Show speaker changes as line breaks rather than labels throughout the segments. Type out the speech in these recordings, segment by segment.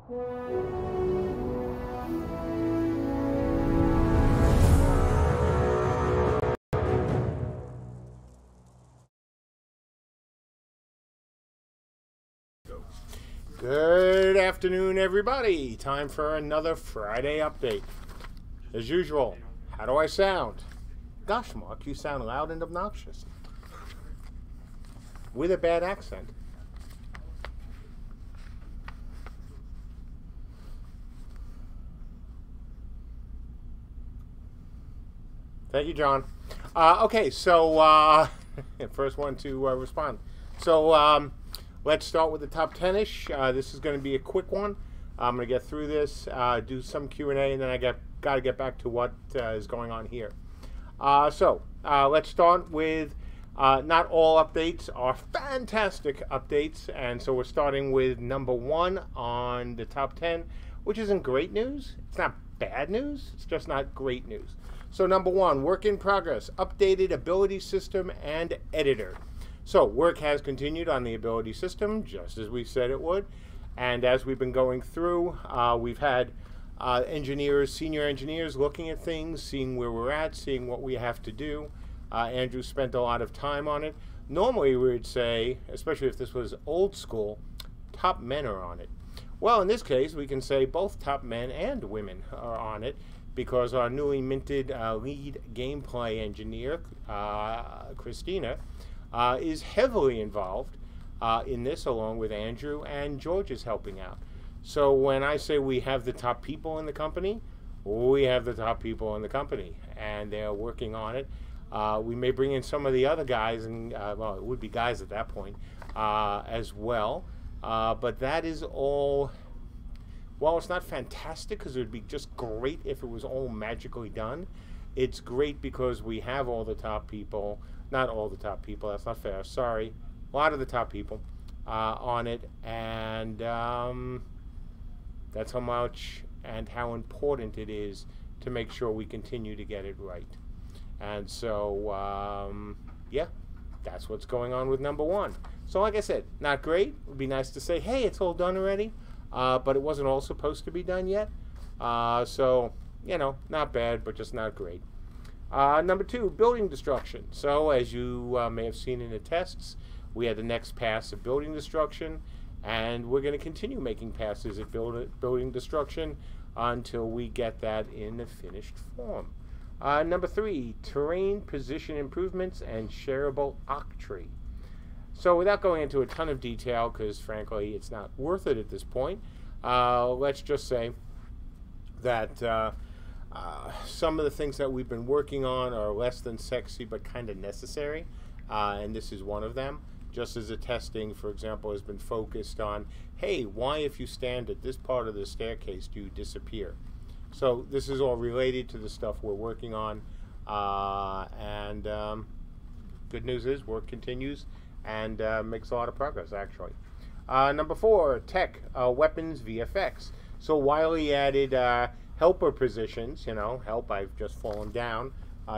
Good afternoon, everybody. Time for another Friday update. As usual, how do I sound? Gosh, Mark, you sound loud and obnoxious. With a bad accent. Thank you, John. Okay, so first one to respond. So let's start with the top 10-ish. This is going to be a quick one. I'm going to get through this, do some Q&A, and then I got to get back to what is going on here. So let's start with not all updates are fantastic updates, and so we're starting with number 1 on the top 10, which isn't great news. It's not bad news. It's just not great news. So number 1, work in progress, updated ability system and editor. So work has continued on the ability system, just as we said it would. And as we've been going through, we've had engineers, senior engineers looking at things, seeing where we're at, seeing what we have to do. Andrew spent a lot of time on it. Normally we would say, especially if this was old school, top men are on it. Well, in this case, we can say both top men and women are on it, because our newly minted lead gameplay engineer, Christina, is heavily involved in this, along with Andrew, and George is helping out. So when I say we have the top people in the company, we have the top people in the company, and they're working on it. We may bring in some of the other guys, and well, it would be guys at that point as well. But that is all. While it's not fantastic, because it would be just great if it was all magically done, it's great because we have all the top people, not all the top people, that's not fair, sorry, a lot of the top people on it, and that's how much and how important it is to make sure we continue to get it right. And so, yeah, that's what's going on with number 1. So like I said, not great. It would be nice to say, hey, it's all done already. But it wasn't all supposed to be done yet. So, you know, not bad, but just not great. Number 2, building destruction. So, as you may have seen in the tests, we had the next pass of building destruction, and we're going to continue making passes at building destruction until we get that in a finished form. Number 3, terrain position improvements and shareable octree. So without going into a ton of detail, because frankly it's not worth it at this point, let's just say that some of the things that we've been working on are less than sexy but kind of necessary, and this is one of them. Just as the testing, for example, has been focused on, hey, why if you stand at this part of the staircase do you disappear? So this is all related to the stuff we're working on, and good news is work continues and makes a lot of progress, actually. Number 4, tech, weapons, VFX. So Wiley added helper positions, you know, help, I've just fallen down.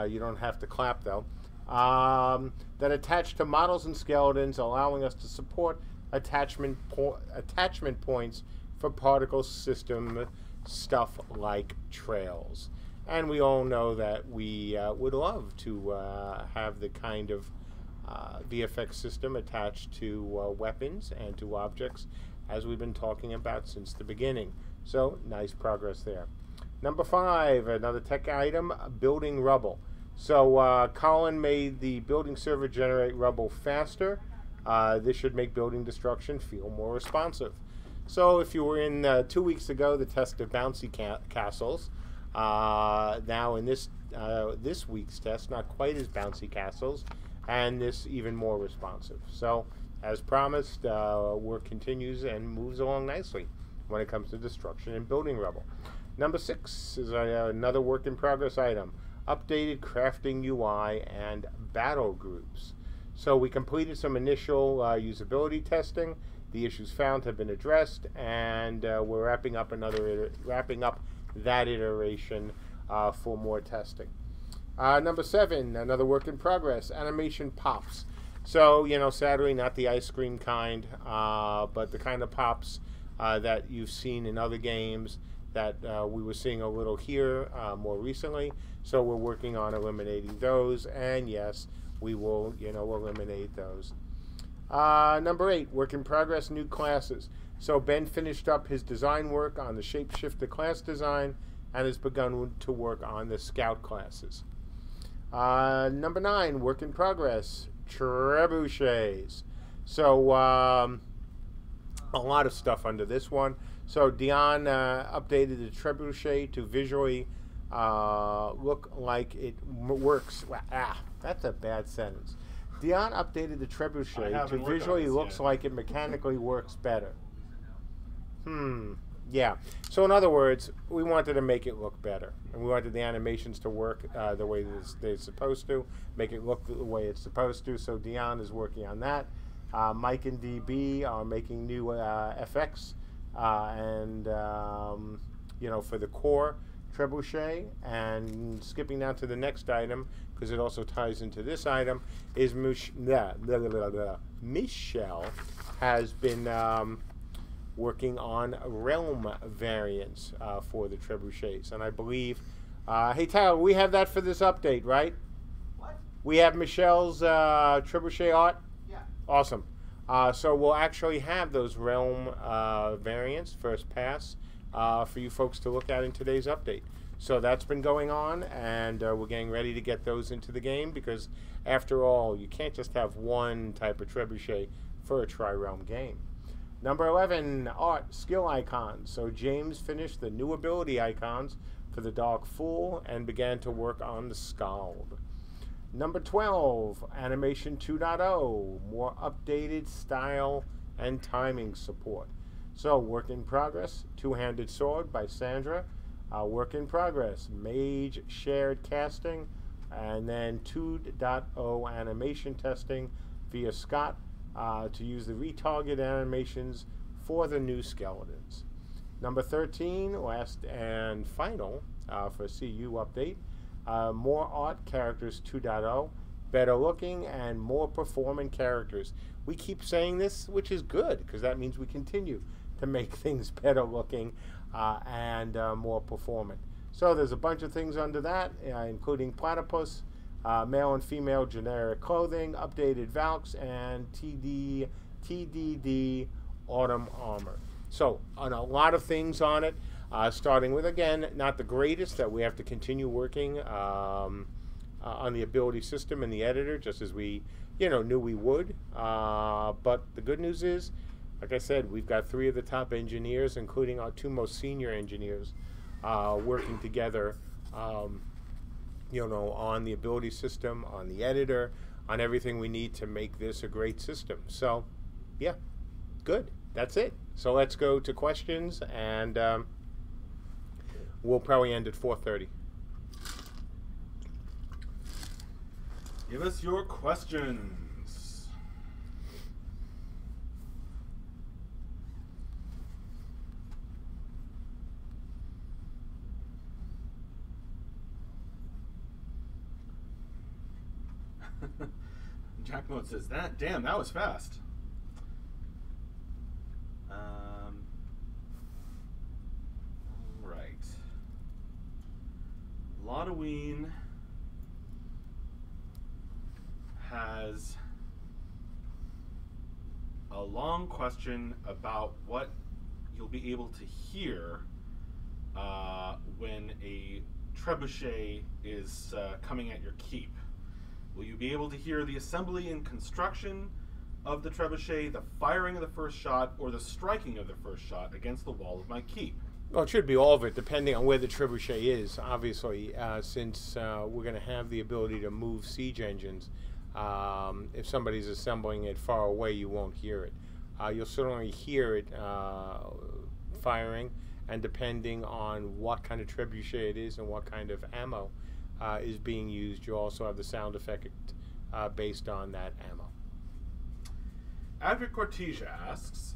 You don't have to clap, though. That attach to models and skeletons, allowing us to support attachment points for particle system stuff like trails. And we all know that we would love to have the kind of VFX system attached to weapons and to objects, as we've been talking about since the beginning. So nice progress there. Number 5, another tech item, building rubble. So Colin made the building server generate rubble faster. This should make building destruction feel more responsive. So if you were in 2 weeks ago the test of bouncy castles, now in this week's test, not quite as bouncy castles, and this even more responsive. So, as promised, work continues and moves along nicely when it comes to destruction and building rubble. Number 6 is another work in progress item, updated crafting UI and battle groups. So we completed some initial usability testing. The issues found have been addressed, and we're wrapping up that iteration for more testing. Number 7, another work in progress, animation pops. So, you know, sadly not the ice cream kind, but the kind of pops that you've seen in other games that we were seeing a little here more recently. So we're working on eliminating those, and yes, we will, eliminate those. Number 8, work in progress, new classes. So Ben finished up his design work on the Shapeshifter class design and has begun to work on the Scout classes. Number 9, work in progress, Trebuchets. So a lot of stuff under this one. So Dion updated the Trebuchet to visually look like it works. That's a bad sentence. Dion updated the Trebuchet to visually looks like it mechanically works better. Yeah. So in other words, we wanted to make it look better, and we wanted the animations to work the way they're supposed to, make it look the way it's supposed to. So Dion is working on that. Mike and DB are making new FX and for the core Trebuchet. And skipping down to the next item, because it also ties into this item, is Michelle has been working on realm variants for the Trebuchets. And I believe, hey Tyler, we have that for this update, right?
What?
We have Michelle's Trebuchet art?
Yeah.
Awesome. So we'll actually have those realm variants, first pass, for you folks to look at in today's update. So that's been going on, and we're getting ready to get those into the game, because after all, you can't just have one type of Trebuchet for a tri-realm game. Number 11, art, skill icons. So James finished the new ability icons for the Dark Fool and began to work on the Scald. Number 12, Animation 2.0, more updated style and timing support. So, work in progress, Two-Handed Sword by Sandra. Work in progress, Mage shared casting, and then 2.0 animation testing via Scott to use the retarget animations for the new skeletons. Number 13, last and final for CU update. More art, characters 2.0, better looking and more performing characters. We keep saying this, which is good, because that means we continue to make things better looking and more performant. So there's a bunch of things under that, including platypus, male and female generic clothing, updated Valks, and TDD autumn armor. So on a lot of things on it. Starting with, again, not the greatest, that we have to continue working on the ability system and the editor, just as we, knew we would. But the good news is, like I said, we've got 3 of the top engineers, including our 2 most senior engineers, working together, on the ability system, on the editor, on everything we need to make this a great system. So, yeah, good. That's it. So let's go to questions, and we'll probably end at 4:30.
Give us your questions. Jack Mode says, damn, that was fast. Right. Lodoween has a long question about what you'll be able to hear when a trebuchet is coming at your keep. Will you be able to hear the assembly and construction of the trebuchet, the firing of the first shot, or the striking of the first shot against the wall of my keep?
Well, it should be all of it, depending on where the trebuchet is, obviously, since we're going to have the ability to move siege engines. If somebody's assembling it far away, you won't hear it. You'll certainly hear it firing, and depending on what kind of trebuchet it is and what kind of ammo is being used, you also have the sound effect based on that ammo.
Adric Cortesia asks,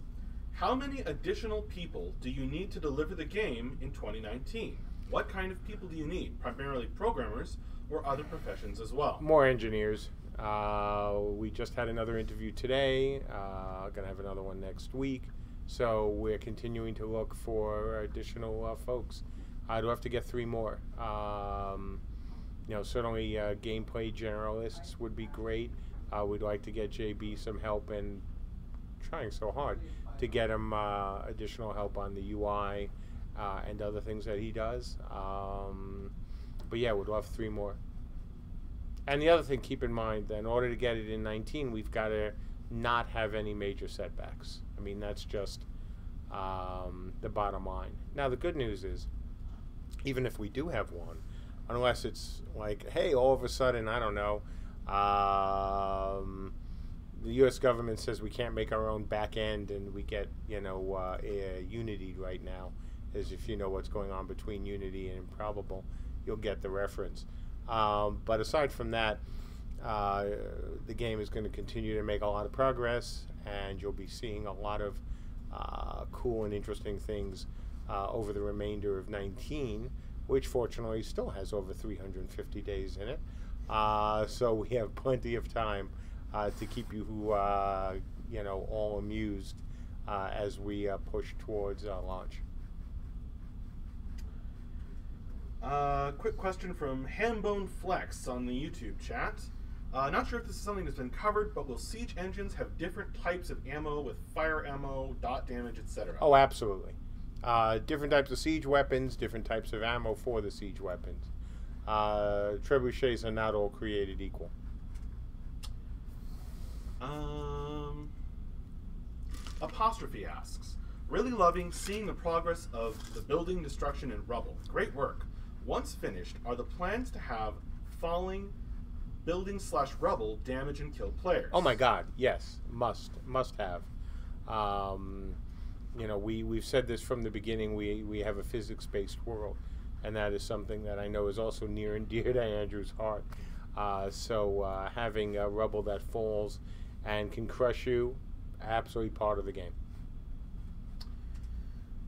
how many additional people do you need to deliver the game in 2019? What kind of people do you need? Primarily programmers or other professions as well?
More engineers. We just had another interview today. Going to have another one next week. So we're continuing to look for additional folks. I'd love to get 3 more. Certainly gameplay generalists would be great. We'd like to get JB some help, and trying so hard to get him additional help on the UI and other things that he does. But yeah, we'd love 3 more. And the other thing, keep in mind that in order to get it in 19, we've got to not have any major setbacks. I mean, that's just the bottom line. Now, the good news is, even if we do have one, unless it's like, hey, all of a sudden, I don't know, the U.S. government says we can't make our own back end, and we get, Unity right now, as if you know what's going on between Unity and Improbable, you'll get the reference. But aside from that, the game is going to continue to make a lot of progress, and you'll be seeing a lot of cool and interesting things over the remainder of 19, which fortunately still has over 350 days in it. So we have plenty of time to keep you, all amused as we push towards launch.
Quick question from Hambone Flex on the YouTube chat. Not sure if this is something that's been covered, but will siege engines have different types of ammo with fire ammo, dot damage, etc.?
Oh, absolutely. Different types of siege weapons, different types of ammo for the siege weapons. Trebuchets are not all created equal.
Apostrophe asks, really loving seeing the progress of the building, destruction, and rubble. Great work. Once finished, are the plans to have falling building/rubble damage and kill players?
Oh my God, yes, must have. We've said this from the beginning. We have a physics-based world, and that is something that I know is also near and dear to Andrew's heart. So having rubble that falls and can crush you, absolutely part of the game.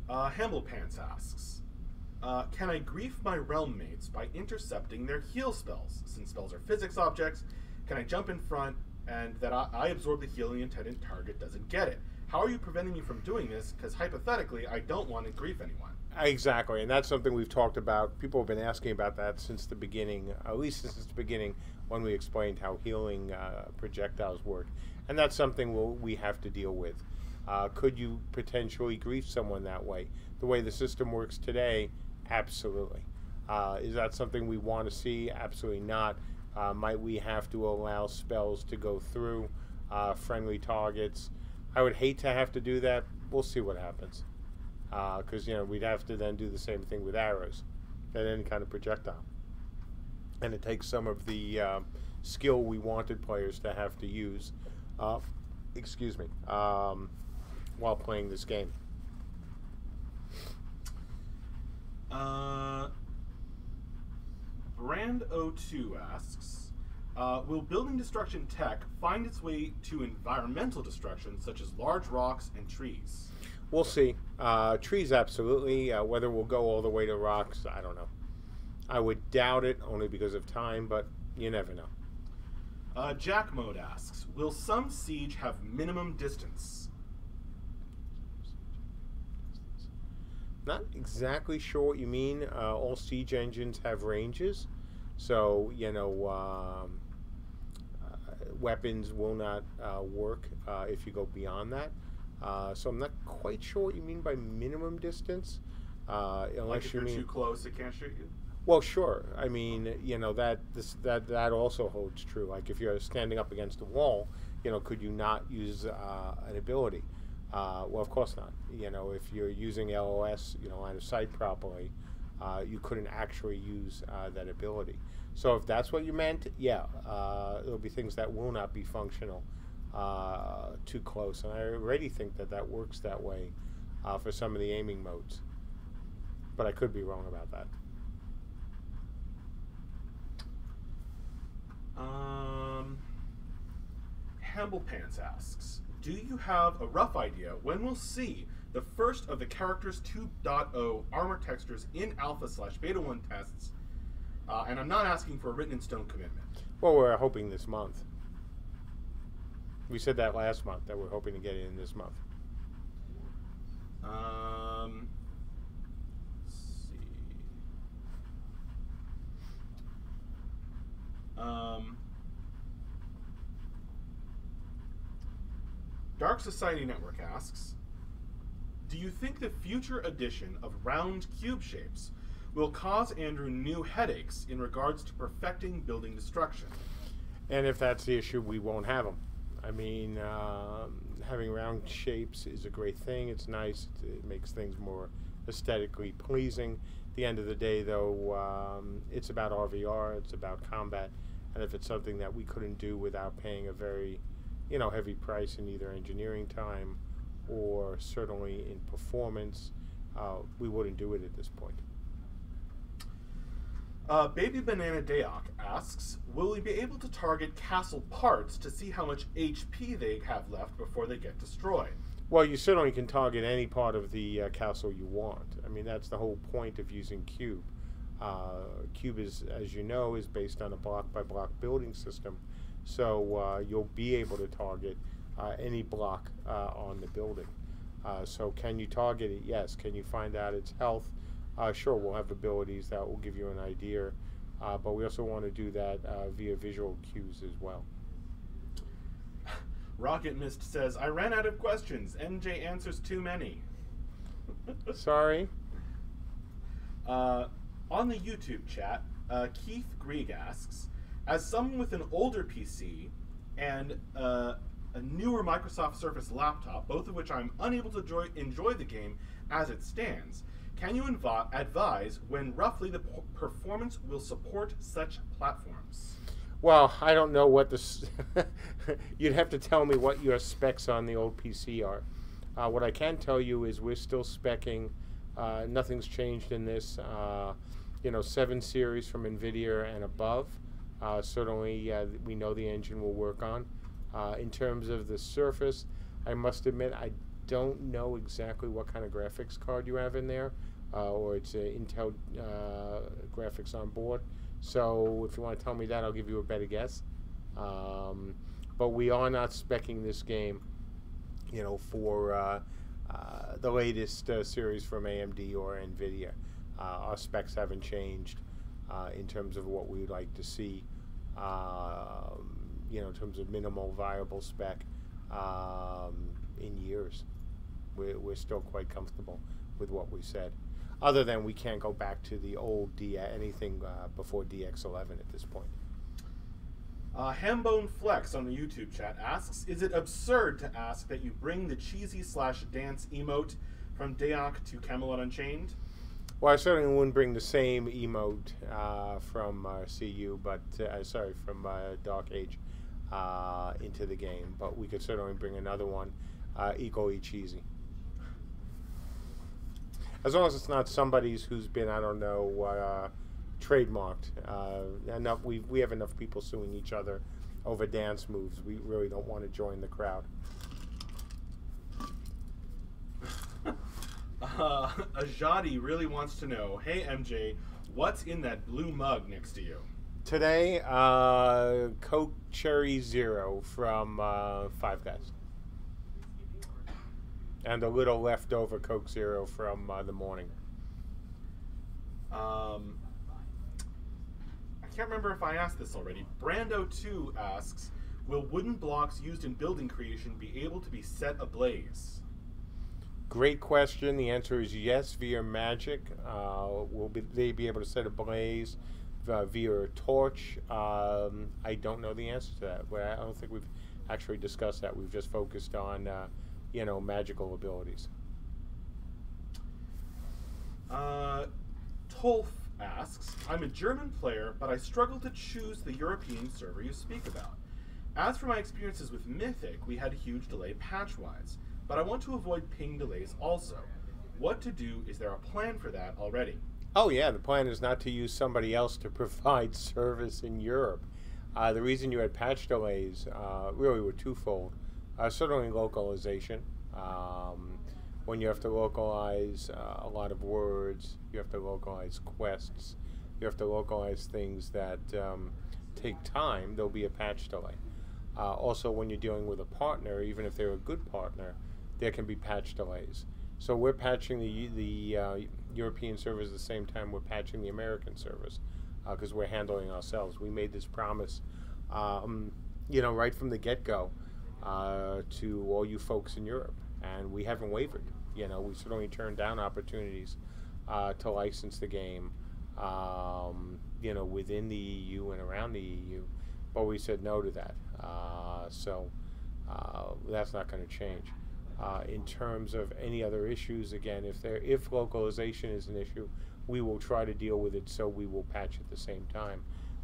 Hamblepants asks, can I grief my realm mates by intercepting their heal spells? Since spells are physics objects, can I jump in front and that I absorb the healing intended target doesn't get it? How are you preventing me from doing this? Because hypothetically, I don't want to grief anyone.
Exactly, and that's something we've talked about. People have been asking about that since the beginning, at least since the beginning when we explained how healing projectiles work. And that's something we have to deal with. Could you potentially grief someone that way? The way the system works today, absolutely. Is that something we want to see? Absolutely not. Might we have to allow spells to go through friendly targets? I would hate to have to do that. We'll see what happens. Because, we'd have to then do the same thing with arrows and any kind of projectile. And it takes some of the skill we wanted players to have to use, while playing this game.
Brand02 asks, will building destruction tech find its way to environmental destruction, such as large rocks and trees?
We'll see. Trees, absolutely. Whether we'll go all the way to rocks, I don't know. I would doubt it, only because of time, but you never know.
Jack Mode asks, will some siege have minimum distance?
Not exactly sure what you mean. All siege engines have ranges. So, weapons will not work if you go beyond that. So I'm not quite sure what you mean by minimum distance. Unless
like if you're too close, it can't shoot you?
Well, sure. I mean, that also holds true. Like if you're standing up against a wall, could you not use an ability? Well, of course not. If you're using LOS, line of sight properly, you couldn't actually use that ability. So if that's what you meant, yeah, there'll be things that will not be functional too close. And I already think that works that way for some of the aiming modes. But I could be wrong about that.
Hamblepants asks, do you have a rough idea when we'll see the first of the Characters 2.0 armor textures in alpha/beta 1 tests? And I'm not asking for a written in stone commitment.
Well, we're hoping this month. We said that last month, that we're hoping to get it in this month.
Let's see. Dark Society Network asks, do you think the future addition of round cube shapes will cause Andrew new headaches in regards to perfecting building destruction?
And if that's the issue, we won't have them. I mean, having round shapes is a great thing. It's nice. It makes things more aesthetically pleasing. At the end of the day, though, it's about RVR. It's about combat. And if it's something that we couldn't do without paying a very, heavy price in either engineering time or certainly in performance, we wouldn't do it at this point.
Baby Banana Dayak asks, will we be able to target castle parts to see how much HP they have left before they get destroyed?
Well, you certainly can target any part of the castle you want. I mean, that's the whole point of using Cube. Cube is, as you know, is based on a block-by-block building system. So you'll be able to target any block on the building. So can you target it? Yes. Can you find out its health? Sure, we'll have abilities that will give you an idea, but we also want to do that via visual cues as well.
Rocket Mist says, I ran out of questions. MJ answers too many.
Sorry.
On the YouTube chat, Keith Grieg asks, as someone with an older PC and a newer Microsoft Surface laptop, both of which I'm unable to enjoy the game as it stands, can you advise when roughly the performance will support such platforms?
Well, I don't know what this... You'd have to tell me what your specs on the old PC are. What I can tell you is we're still speccing. Nothing's changed in this. 7 series from NVIDIA and above. Certainly, we know the engine will work on. In terms of the Surface, I must admit I don't know exactly what kind of graphics card you have in there, or it's Intel graphics on board. So if you want to tell me that, I'll give you a better guess. But we are not speccing this game, for the latest series from AMD or NVIDIA. Our specs haven't changed in terms of what we'd like to see, in terms of minimal viable spec in years. We're still quite comfortable with what we said. Other than we can't go back to the old anything before DX11 at this point.
Hambone Flex on the YouTube chat asks, is it absurd to ask that you bring the cheesy/dance emote from Dayak to Camelot Unchained?
Well, I certainly wouldn't bring the same emote from CU, but from Dark Age into the game. But we could certainly bring another one equally cheesy. As long as it's not somebody's who's been, I don't know, trademarked. We have enough people suing each other over dance moves. We really don't want to join the crowd.
Ajadi really wants to know, hey MJ, what's in that blue mug next to you?
Today, Coke Cherry Zero from Five Guys. And a little leftover Coke Zero from the morning.
I can't remember if I asked this already. Brando2 asks, will wooden blocks used in building creation be able to be set ablaze?
Great question. The answer is yes, via magic. Will they be able to set ablaze via a torch? I don't know the answer to that. But I don't think we've actually discussed that. We've just focused on magical abilities.
Tolf asks, I'm a German player, but I struggle to choose the European server you speak about. As for my experiences with Mythic, we had a huge delay patch-wise, but I want to avoid ping delays also. What to do? Is there a plan for that already?
Oh yeah, the plan is not to use somebody else to provide service in Europe. The reason you had patch delays really were twofold. Certainly localization. When you have to localize a lot of words, you have to localize quests, you have to localize things that take time, there'll be a patch delay. Also, when you're dealing with a partner, even if they're a good partner, there can be patch delays. So we're patching the European servers at the same time we're patching the American servers because we're handling ourselves. We made this promise, right from the get-go to all you folks in Europe, and we haven't wavered. We certainly turned down opportunities to license the game, within the EU and around the EU, but we said no to that. So that's not going to change. In terms of any other issues, again, if localization is an issue, we will try to deal with it, so we will patch at the same time.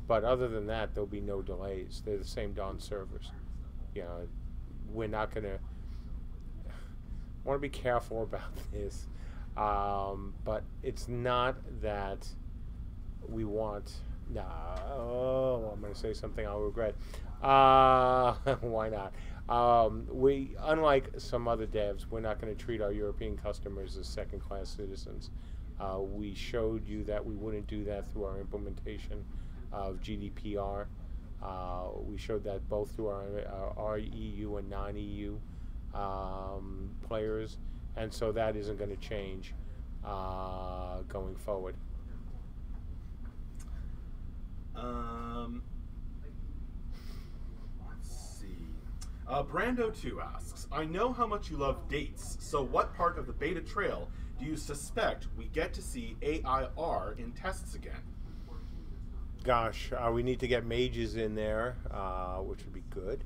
But other than that, there'll be no delays. They're the same darn servers. We're not going to want to be careful about this, but it's not that we want. I'm going to say something I'll regret. Why not? We, unlike some other devs, we're not going to treat our European customers as second-class citizens. We showed you that we wouldn't do that through our implementation of GDPR. We showed that both through our EU and non-EU players, and so that isn't going to change going forward.
Let's see. Brando2 asks, I know how much you love dates, so what part of the beta trail do you suspect we get to see AIR in tests again?
Gosh, we need to get mages in there, which would be good.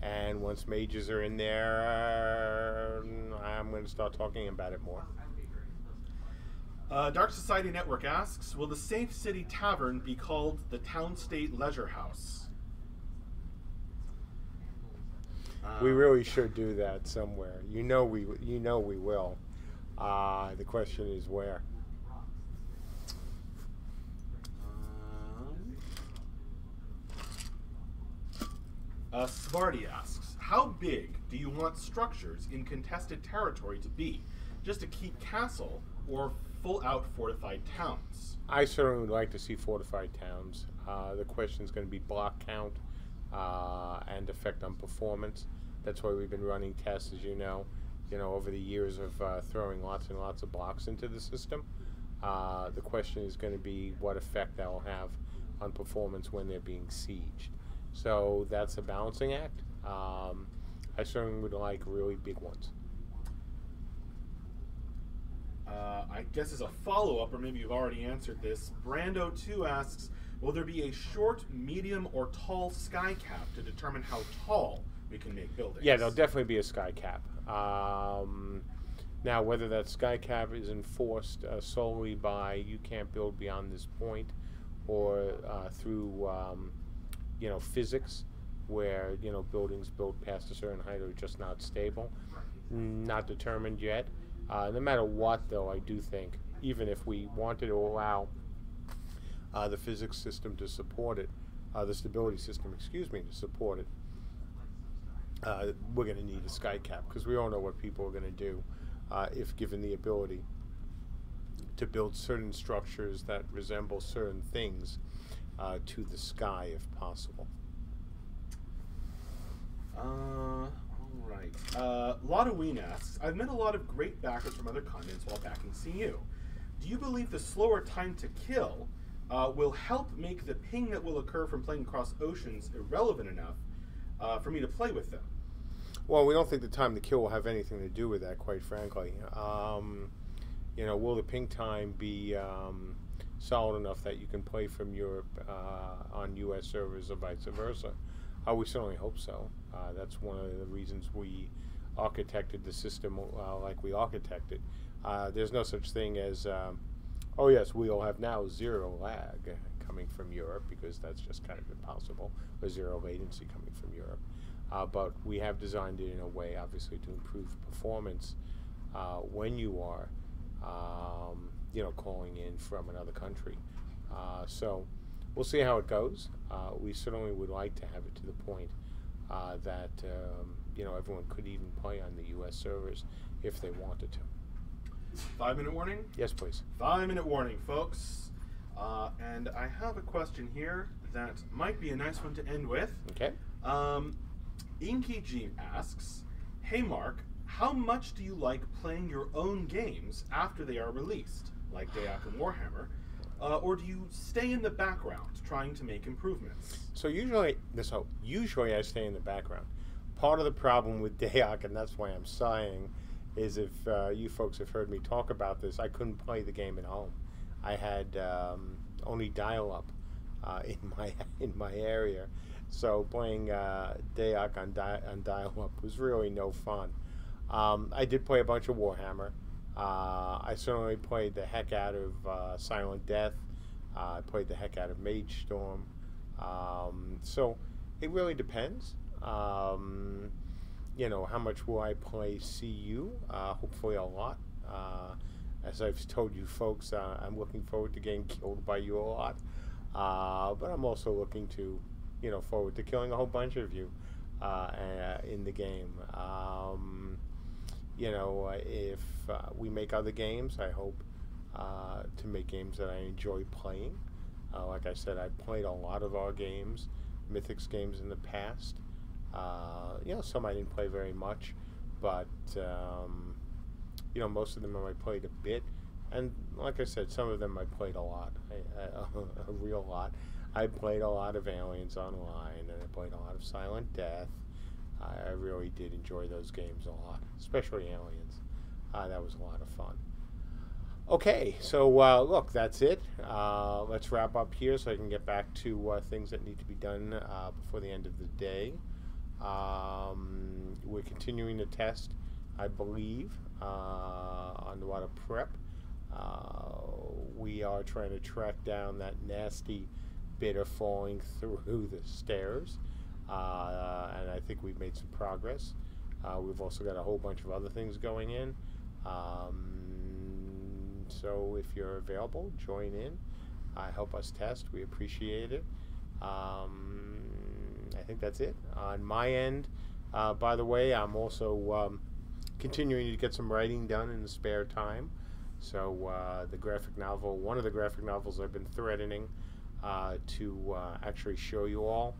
And once mages are in there, I'm going to start talking about it more.
Dark Society Network asks, will the Safe City Tavern be called the Town State Leisure House?
We really should do that somewhere. We will. The question is where.
Svarty asks, how big do you want structures in contested territory to be? Just a keep castle or full-out fortified towns?
I certainly would like to see fortified towns. The question is going to be block count and effect on performance. That's why we've been running tests, as you know, over the years of throwing lots and lots of blocks into the system. The question is going to be what effect that will have on performance when they're being sieged. So that's a balancing act. I certainly would like really big ones.
I guess as a follow-up, or maybe you've already answered this, Brando2 asks, will there be a short, medium, or tall sky cap to determine how tall we can make buildings?
Yeah, there'll definitely be a sky cap. Now, whether that sky cap is enforced solely by you can't build beyond this point, or through physics, where buildings built past a certain height are just not stable, not determined yet. No matter what, though, I do think, even if we wanted to allow the physics system to support it, the stability system, to support it, we're going to need a sky cap, because we all know what people are going to do if given the ability to build certain structures that resemble certain things to the sky, if possible.
All right. Lotaween asks, I've met a lot of great backers from other continents while backing CU. Do you believe the slower time to kill will help make the ping that will occur from playing across oceans irrelevant enough for me to play with them?
Well, we don't think the time to kill will have anything to do with that, quite frankly. Will the ping time be solid enough that you can play from Europe on U.S. servers or vice versa? We certainly hope so. That's one of the reasons we architected the system like we architected. There's no such thing as, oh yes, we'll have now zero lag coming from Europe, because that's just kind of impossible, or zero latency coming from Europe. But we have designed it in a way, obviously, to improve performance when you are, calling in from another country. So we'll see how it goes. We certainly would like to have it to the point that everyone could even play on the U.S. servers if they wanted to.
5-minute warning?
Yes, please.
5-minute warning, folks. And I have a question here that might be a nice one to end with.
Okay.
Inky G asks, hey Mark, How much do you like playing your own games after they are released, like Dayak and Warhammer, or do you stay in the background trying to make improvements?
So usually I stay in the background. Part of the problem with Dayak, and that's why I'm sighing, is if you folks have heard me talk about this, I couldn't play the game at home. I had only dial-up in my area, so playing Dayak on dial-up was really no fun. I did play a bunch of Warhammer. I certainly played the heck out of Silent Death. I played the heck out of Mage Storm. So it really depends. You know, how much will I play CU? Hopefully a lot. As I've told you folks, I'm looking forward to getting killed by you a lot. But I'm also looking to, forward to killing a whole bunch of you in the game. If we make other games, I hope to make games that I enjoy playing. Like I said, I've played a lot of our games, Mythics games in the past. Some I didn't play very much, but most of them I played a bit. And like I said, some of them I played a lot, a real lot. I played a lot of Aliens Online, and I played a lot of Silent Death. I really did enjoy those games a lot, especially Aliens. That was a lot of fun. Okay, so look, that's it. Let's wrap up here so I can get back to things that need to be done before the end of the day. We're continuing to test, I believe, on a lot of prep. We are trying to track down that nasty bit of falling through the stairs. And I think we've made some progress. We've also got a whole bunch of other things going in. So if you're available, join in. Help us test. We appreciate it. I think that's it. On my end, by the way, I'm also continuing to get some writing done in the spare time. So one of the graphic novels I've been threatening to actually show you all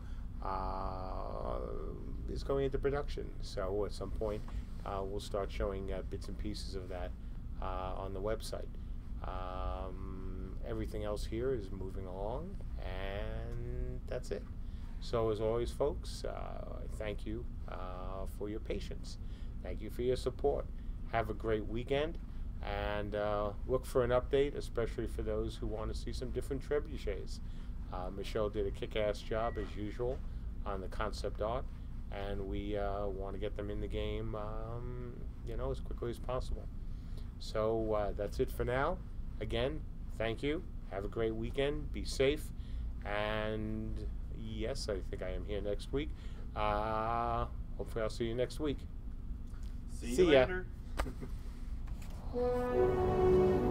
is going into production. So at some point, we'll start showing bits and pieces of that on the website. Everything else here is moving along, and that's it. So as always, folks, thank you for your patience. Thank you for your support. Have a great weekend, and look for an update, especially for those who want to see some different trebuchets. Michelle did a kick-ass job, as usual, on the concept art, and we want to get them in the game, as quickly as possible. So that's it for now. Again, thank you. Have a great weekend. Be safe. And yes, I think I am here next week. Hopefully I'll see you next week.
See you later.
Ya.